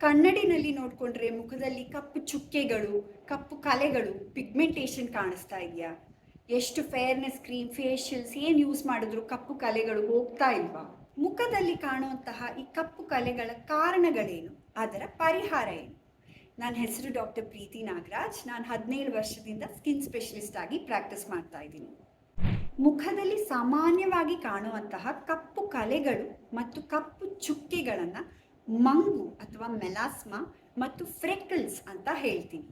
ಕನ್ನಡಿನಲ್ಲಿ ನೋಡ್ಕೊಂಡ್ರೆ ಮುಖದಲ್ಲಿ ಕಪ್ಪು ಚುಕ್ಕೆಗಳು, ಕಪ್ಪು ಕಲೆಗಳು, ಪಿಗ್ಮೆಂಟೇಷನ್ ಕಾಣಿಸ್ತಾ ಇದೆಯಾ? ಎಷ್ಟು ಫೇರ್ನೆಸ್ ಕ್ರೀಮ್, ಫೇಶಿಯಲ್ಸ್ ಏನು ಯೂಸ್ ಮಾಡಿದ್ರು ಕಪ್ಪು ಕಲೆಗಳು ಹೋಗ್ತಾ ಇಲ್ವಾ? ಮುಖದಲ್ಲಿ ಕಾಣುವಂತಹ ಈ ಕಪ್ಪು ಕಲೆಗಳ ಕಾರಣಗಳೇನು? ಅದರ ಪರಿಹಾರ ಏನು? ನನ್ನ ಹೆಸರು ಡಾಕ್ಟರ್ ಪ್ರೀತಿ ನಾಗರಾಜ್. ನಾನು 17 ವರ್ಷದಿಂದ ಸ್ಕಿನ್ ಸ್ಪೆಷಲಿಸ್ಟ್ ಆಗಿ ಪ್ರಾಕ್ಟೀಸ್ ಮಾಡ್ತಾ ಇದ್ದೀನಿ. ಮುಖದಲ್ಲಿ ಸಾಮಾನ್ಯವಾಗಿ ಕಾಣುವಂತಹ ಕಪ್ಪು ಕಲೆಗಳು ಮತ್ತು ಕಪ್ಪು ಚುಕ್ಕೆಗಳನ್ನು ಮಂಗು ಅಥವಾ ಮೆಲಾಸ್ಮಾ ಮತ್ತು ಫ್ರೆಕಲ್ಸ್ ಅಂತ ಹೇಳ್ತೀನಿ.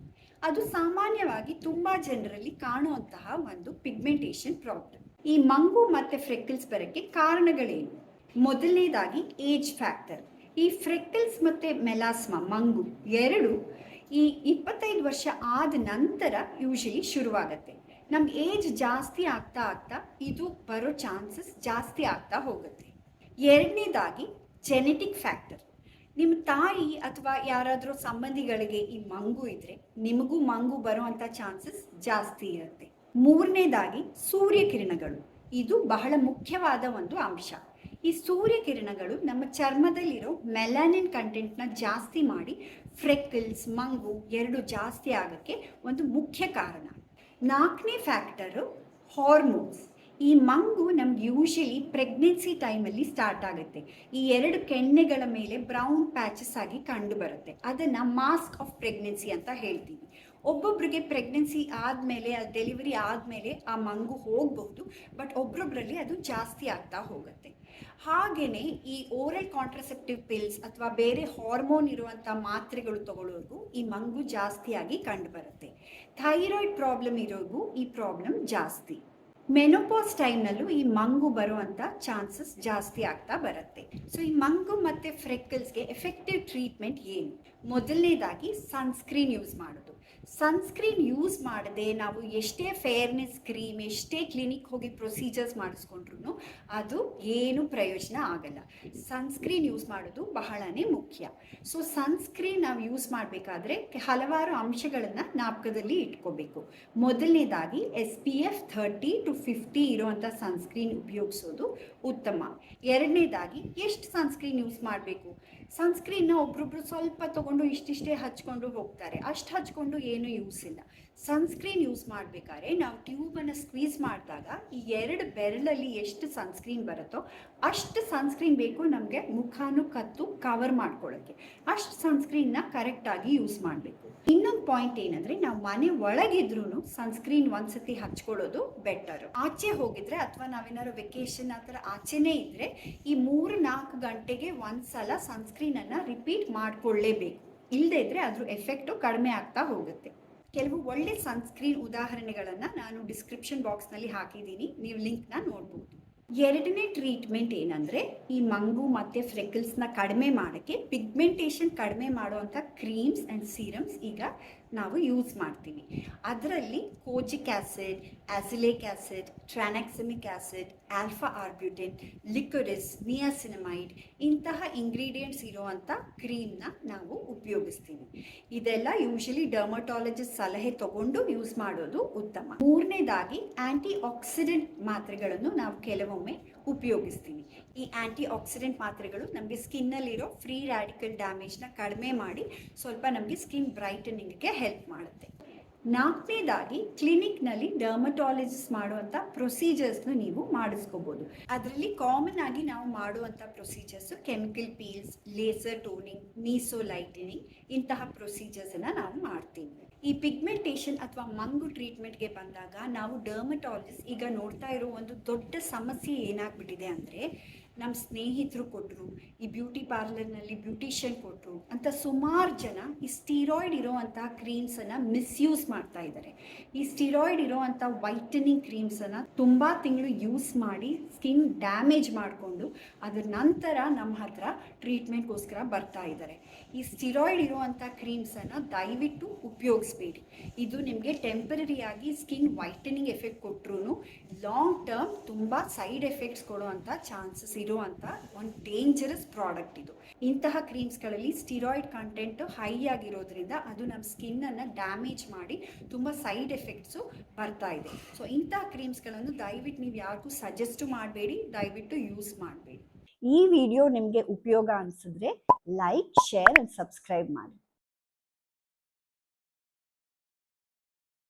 ಅದು ಸಾಮಾನ್ಯವಾಗಿ ತುಂಬ ಜನರಲ್ಲಿ ಕಾಣುವಂತಹ ಒಂದು ಪಿಗ್ಮೆಂಟೇಷನ್ ಪ್ರಾಬ್ಲಮ್. ಈ ಮಂಗು ಮತ್ತು ಫ್ರೆಕಲ್ಸ್ ಬರೋಕ್ಕೆ ಕಾರಣಗಳೇನು? ಮೊದಲನೇದಾಗಿ ಏಜ್ ಫ್ಯಾಕ್ಟರ್. ಈ ಫ್ರೆಕಲ್ಸ್ ಮತ್ತು ಮೆಲಾಸ್ಮಾ ಮಂಗು ಎರಡು ಈ 25 ವರ್ಷ ಆದ ನಂತರ ಯೂಶಲಿ ಶುರುವಾಗತ್ತೆ. ನಮ್ಗೆ ಏಜ್ ಜಾಸ್ತಿ ಆಗ್ತಾ ಆಗ್ತಾ ಇದು ಬರೋ ಚಾನ್ಸಸ್ ಜಾಸ್ತಿ ಆಗ್ತಾ ಹೋಗುತ್ತೆ. ಎರಡನೇದಾಗಿ ಜೆನೆಟಿಕ್ ಫ್ಯಾಕ್ಟರ್. ನಿಮ್ಮ ತಾಯಿ ಅಥವಾ ಯಾರಾದರೂ ಸಂಬಂಧಿಗಳಿಗೆ ಈ ಮಂಗು ಇದ್ರೆ ನಿಮಗೂ ಮಂಗು ಬರುವಂಥ ಚಾನ್ಸಸ್ ಜಾಸ್ತಿ ಇರುತ್ತೆ. ಮೂರನೇದಾಗಿ ಸೂರ್ಯಕಿರಣಗಳು. ಇದು ಬಹಳ ಮುಖ್ಯವಾದ ಒಂದು ಅಂಶ. ಈ ಸೂರ್ಯಕಿರಣಗಳು ನಮ್ಮ ಚರ್ಮದಲ್ಲಿರೋ ಮೆಲಾನಿನ್ ಕಂಟೆಂಟ್ನ ಜಾಸ್ತಿ ಮಾಡಿ ಫ್ರೆಕಲ್ಸ್, ಮಂಗು ಎರಡು ಜಾಸ್ತಿ ಆಗೋಕ್ಕೆ ಒಂದು ಮುಖ್ಯ ಕಾರಣ. ನಾಲ್ಕನೇ ಫ್ಯಾಕ್ಟರು ಹಾರ್ಮೋನ್ಸ್. ಈ ಮಂಗು ನಮ್ಗೆ ಯೂಶಲಿ ಪ್ರೆಗ್ನೆನ್ಸಿ ಟೈಮಲ್ಲಿ ಸ್ಟಾರ್ಟ್ ಆಗುತ್ತೆ. ಈ ಎರಡು ಕೆನ್ನೆಗಳ ಮೇಲೆ ಬ್ರೌನ್ ಪ್ಯಾಚಸ್ ಆಗಿ ಕಂಡು ಬರುತ್ತೆ. ಅದನ್ನು ಮಾಸ್ಕ್ ಆಫ್ ಪ್ರೆಗ್ನೆನ್ಸಿ ಅಂತ ಹೇಳ್ತೀವಿ. ಒಬ್ಬೊಬ್ಬರಿಗೆ ಪ್ರೆಗ್ನೆನ್ಸಿ ಆದಮೇಲೆ, ಡೆಲಿವರಿ ಆದಮೇಲೆ ಆ ಮಂಗು ಹೋಗಬಹುದು, ಬಟ್ ಒಬ್ಬೊಬ್ಬರಲ್ಲಿ ಅದು ಜಾಸ್ತಿ ಆಗ್ತಾ ಹೋಗುತ್ತೆ. ಹಾಗೆಯೇ ಈ ಓರಲ್ ಕಾಂಟ್ರಸೆಪ್ಟಿವ್ ಪಿಲ್ಸ್ ಅಥವಾ ಬೇರೆ ಹಾರ್ಮೋನ್ ಇರುವಂಥ ಮಾತ್ರೆಗಳು ತಗೊಳ್ಳೋರ್ಗೂ ಈ ಮಂಗು ಜಾಸ್ತಿಯಾಗಿ ಕಂಡುಬರುತ್ತೆ. ಥೈರಾಯ್ಡ್ ಪ್ರಾಬ್ಲಮ್ ಇರೋರ್ಗೂ ಈ ಪ್ರಾಬ್ಲಮ್ ಜಾಸ್ತಿ. ಮೆನೋಪಾಸ್ ಟೈಮ್ನಲ್ಲೂ ಈ ಮಂಗು ಬರುವಂಥ ಚಾನ್ಸಸ್ ಜಾಸ್ತಿ ಆಗ್ತಾ ಬರುತ್ತೆ. ಸೊ ಈ ಮಂಗು ಮತ್ತು ಫ್ರೆಕಲ್ಸ್ಗೆ ಎಫೆಕ್ಟಿವ್ ಟ್ರೀಟ್ಮೆಂಟ್ ಏನು? ಮೊದಲನೇದಾಗಿ ಸನ್ಸ್ಕ್ರೀನ್ ಯೂಸ್ ಮಾಡೋದು. ಸನ್ಸ್ಕ್ರೀನ್ ಯೂಸ್ ಮಾಡದೆ ನಾವು ಎಷ್ಟೇ ಫೇರ್ನೆಸ್ ಕ್ರೀಮ್, ಎಷ್ಟೇ ಕ್ಲಿನಿಕ್ ಹೋಗಿ ಪ್ರೊಸೀಜರ್ಸ್ ಮಾಡಿಸ್ಕೊಂಡ್ರು ಅದು ಏನು ಪ್ರಯೋಜನ ಆಗಲ್ಲ. ಸನ್ಸ್ಕ್ರೀನ್ ಯೂಸ್ ಮಾಡೋದು ಬಹಳನೇ ಮುಖ್ಯ. ಸೊ ಸನ್ಸ್ಕ್ರೀನ್ ನಾವು ಯೂಸ್ ಮಾಡಬೇಕಾದ್ರೆ ಹಲವಾರು ಅಂಶಗಳನ್ನು ಜ್ಞಾಪಕದಲ್ಲಿ ಇಟ್ಕೋಬೇಕು. ಮೊದಲನೇದಾಗಿ SPF 30 to 50 ಇರುವಂಥ ಸನ್ಸ್ಕ್ರೀನ್ ಉಪಯೋಗಿಸೋದು ಉತ್ತಮ. ಎರಡನೇದಾಗಿ ಎಷ್ಟು ಸನ್ಸ್ಕ್ರೀನ್ ಯೂಸ್ ಮಾಡಬೇಕು? ಸನ್ಸ್ಕ್ರೀನ್ನ ಒಬ್ರೊಬ್ರು ಸ್ವಲ್ಪ ತಗೊಂಡು ಇಷ್ಟಿಷ್ಟೇ ಹಚ್ಕೊಂಡು ಹೋಗ್ತಾರೆ. ಅಷ್ಟು ಹಚ್ಕೊಂಡು ಏನು ಯೂಸ್ ಇಲ್ಲ. ಸನ್ಸ್ಕ್ರೀನ್ ಯೂಸ್ ಮಾಡಬೇಕಾದ್ರೆ ನಾವು ಟ್ಯೂಬನ್ನು ಸ್ಕ್ವೀಸ್ ಮಾಡಿದಾಗ ಈ ಎರಡು ಬೆರಳಲ್ಲಿ ಎಷ್ಟು ಸನ್ಸ್ಕ್ರೀನ್ ಬರುತ್ತೋ ಅಷ್ಟು ಸನ್ಸ್ಕ್ರೀನ್ ಬೇಕು ನಮಗೆ ಮುಖಾನು ಕತ್ತು ಕವರ್ ಮಾಡ್ಕೊಳ್ಳೋಕ್ಕೆ. ಅಷ್ಟು ಸನ್ಸ್ಕ್ರೀನ್ನ ಕರೆಕ್ಟಾಗಿ ಯೂಸ್ ಮಾಡಬೇಕು. ಇನ್ನೊಂದು ಪಾಯಿಂಟ್ ಏನಂದರೆ, ನಾವು ಮನೆ ಒಳಗಿದ್ರೂ ಸನ್ಸ್ಕ್ರೀನ್ ಒಂದ್ಸತಿ ಹಚ್ಕೊಳ್ಳೋದು ಬೆಟರು. ಆಚೆ ಹೋಗಿದ್ರೆ ಅಥವಾ ನಾವೇನಾದ್ರು ವೆಕೇಶನ್ ಆ ಥರ ಆಚೆನೇ ಇದ್ದರೆ ಈ 3-4 ಗಂಟೆಗೆ ಒಂದ್ಸಲ ಸನ್ಸ್ಕ್ರೀನನ್ನು ರಿಪೀಟ್ ಮಾಡಿಕೊಳ್ಳೇಬೇಕು. ಇಲ್ಲದೇ ಇದ್ದರೆ ಅದ್ರ ಎಫೆಕ್ಟು ಕಡಿಮೆ ಆಗ್ತಾ ಹೋಗುತ್ತೆ. ಕೆಲವು ಒಳ್ಳೆ ಸನ್ಸ್ಕ್ರೀನ್ ಉದಾಹರಣೆಗಳನ್ನು ನಾನು ಡಿಸ್ಕ್ರಿಪ್ಷನ್ ಬಾಕ್ಸ್ನಲ್ಲಿ ಹಾಕಿದ್ದೀನಿ, ನೀವು ಲಿಂಕ್ನ ನೋಡ್ಬೋದು. ಎರಡನೇ ಟ್ರೀಟ್ಮೆಂಟ್ ಏನಂದರೆ, ಈ ಮಂಗು ಮತ್ತು ಫ್ರೆಕಲ್ಸ್ನ ಕಡಿಮೆ ಮಾಡೋಕ್ಕೆ ಪಿಗ್ಮೆಂಟೇಷನ್ ಕಡಿಮೆ ಮಾಡುವಂಥ ಕ್ರೀಮ್ಸ್ ಆ್ಯಂಡ್ ಸೀರಮ್ಸ್ ಈಗ ನಾವು ಯೂಸ್ ಮಾಡ್ತೀವಿ. ಅದರಲ್ಲಿ ಕೋಜಿಕ್ ಆ್ಯಸಿಡ್, ಆಸಿಲಿಕ್ ಆ್ಯಸಿಡ್, ಟ್ರಾನಾಕ್ಸಮಿಕ್ ಆ್ಯಸಿಡ್, ಆಲ್ಫಾ ಆರ್ಬ್ಯೂಟಿನ್, ಲಿಕೋರಿಸ್, ನಿಯಾಸಿನಮೈಡ್ ಇಂತಹ ಇಂಗ್ರೀಡಿಯೆಂಟ್ಸ್ ಇರುವಂಥ ಕ್ರೀಮ್ನ ನಾವು ಉಪಯೋಗಿಸ್ತೀವಿ. ಇದೆಲ್ಲ ಯೂಶಲಿ ಡರ್ಮಟಾಲಜಿಸ್ಟ್ ಸಲಹೆ ತಗೊಂಡು ಯೂಸ್ ಮಾಡೋದು ಉತ್ತಮ. ಮೂರನೇದಾಗಿ ಆ್ಯಂಟಿ ಆಕ್ಸಿಡೆಂಟ್ ಮಾತ್ರೆಗಳನ್ನು ನಾವು ಕೆಲವೊಮ್ಮೆ ಉಪಯೋಗಿಸ್ತೀವಿ. ಈ ಆ್ಯಂಟಿ ಆಕ್ಸಿಡೆಂಟ್ ಮಾತ್ರೆಗಳು ನಮಗೆ ಸ್ಕಿನ್ನಲ್ಲಿರೋ ಫ್ರೀ ರ್ಯಾಡಿಕಲ್ ಡ್ಯಾಮೇಜ್ನ ಕಡಿಮೆ ಮಾಡಿ ಸ್ವಲ್ಪ ನಮಗೆ ಸ್ಕಿನ್ ಬ್ರೈಟನಿಂಗ್ಗೆ ಹೆಲ್ಪ್ ಮಾಡುತ್ತೆ. ನಾಲ್ಕನೇದಾಗಿ ಕ್ಲಿನಿಕ್ನಲ್ಲಿ ಡರ್ಮಟಾಲಜಿಸ್ಟ್ ಮಾಡುವಂಥ ಪ್ರೊಸೀಜರ್ಸ್ನ ನೀವು ಮಾಡಿಸ್ಕೋಬೋದು. ಅದರಲ್ಲಿ ಕಾಮನ್ ಆಗಿ ನಾವು ಮಾಡುವಂಥ procedures chemical Peel's, laser toning, meso lightning ಇಂತಹ ಪ್ರೊಸೀಜರ್ಸನ್ನು ನಾವು ಮಾಡ್ತೀವಿ. ಈ ಪಿಗ್ಮೆಂಟೇಷನ್ ಅಥವಾ ಮಂಗು ಟ್ರೀಟ್ಮೆಂಟ್ಗೆ ಬಂದಾಗ ನಾವು ಡರ್ಮಟಾಲಜಿಸ್ಟ್ ಈಗ ನೋಡ್ತಾ ಇರೋ ಒಂದು ದೊಡ್ಡ ಸಮಸ್ಯೆ ಏನಾಗ್ಬಿಟ್ಟಿದೆ ಅಂದರೆ, ನಮ್ಮ ಸ್ನೇಹಿತರು ಕೊಟ್ಟರು, ಈ ಬ್ಯೂಟಿ ಪಾರ್ಲರ್ನಲ್ಲಿ ಬ್ಯೂಟಿಷಿಯನ್ ಕೊಟ್ಟರು ಅಂತ ಸುಮಾರು ಜನ ಈ ಸ್ಟೀರಾಯ್ಡ್ ಇರೋವಂಥ ಕ್ರೀಮ್ಸನ್ನು ಮಿಸ್ಯೂಸ್ ಮಾಡ್ತಾ ಇದ್ದಾರೆ. ಈ ಸ್ಟೀರಾಯ್ಡ್ ಇರೋವಂಥ ವೈಟನಿಂಗ್ ಕ್ರೀಮ್ಸನ್ನು ತುಂಬ ತಿಂಗಳು ಯೂಸ್ ಮಾಡಿ ಸ್ಕಿನ್ ಡ್ಯಾಮೇಜ್ ಮಾಡಿಕೊಂಡು ಅದರ ನಂತರ ನಮ್ಮ ಹತ್ರ ಟ್ರೀಟ್ಮೆಂಟ್ಗೋಸ್ಕರ ಬರ್ತಾ ಇದ್ದಾರೆ. ಈ ಸ್ಟೀರಾಯ್ಡ್ ಇರುವಂಥ ಕ್ರೀಮ್ಸನ್ನು ದಯವಿಟ್ಟು ಉಪಯೋಗಿಸ್ಬೇಡಿ. ಇದು ನಿಮಗೆ ಟೆಂಪರರಿಯಾಗಿ ಸ್ಕಿನ್ ವೈಟನಿಂಗ್ ಎಫೆಕ್ಟ್ ಕೊಟ್ಟರು ಲಾಂಗ್ ಟರ್ಮ್ ತುಂಬ ಸೈಡ್ ಎಫೆಕ್ಟ್ಸ್ ಕೊಡುವಂಥ ಚಾನ್ಸಸ್ ಇರುವಂಥ ಒಂದು ಡೇಂಜರಸ್ ಪ್ರಾಡಕ್ಟ್ ಇದು. ಇಂತಹ ಕ್ರೀಮ್ಸ್ಗಳಲ್ಲಿ ಸ್ಟೀರಾಯ್ಡ್ ಕಂಟೆಂಟ್ ಹೈ ಆಗಿರೋದ್ರಿಂದ ಅದು ನಮ್ಮ ಸ್ಕಿನ್ನನ್ನು ಡ್ಯಾಮೇಜ್ ಮಾಡಿ ತುಂಬ ಸೈಡ್ ಎಫೆಕ್ಟ್ಸು ಬರ್ತಾ ಇದೆ. ಸೊ ಇಂತಹ ಕ್ರೀಮ್ಸ್ಗಳನ್ನು ದಯವಿಟ್ಟು ನೀವು ಯಾರಿಗೂ ಸಜೆಸ್ಟು ಮಾಡಬೇಡಿ, ದಯವಿಟ್ಟು ಯೂಸ್ ಮಾಡಬೇಡಿ. ಈ ವಿಡಿಯೋ ನಿಮಗೆ ಉಪಯೋಗ ಅನಿಸಿದ್ರೆ ಲೈಕ್, ಶೇರ್ ಅಂಡ್ ಸಬ್ಸ್ಕ್ರೈಬ್ ಮಾಡಿ.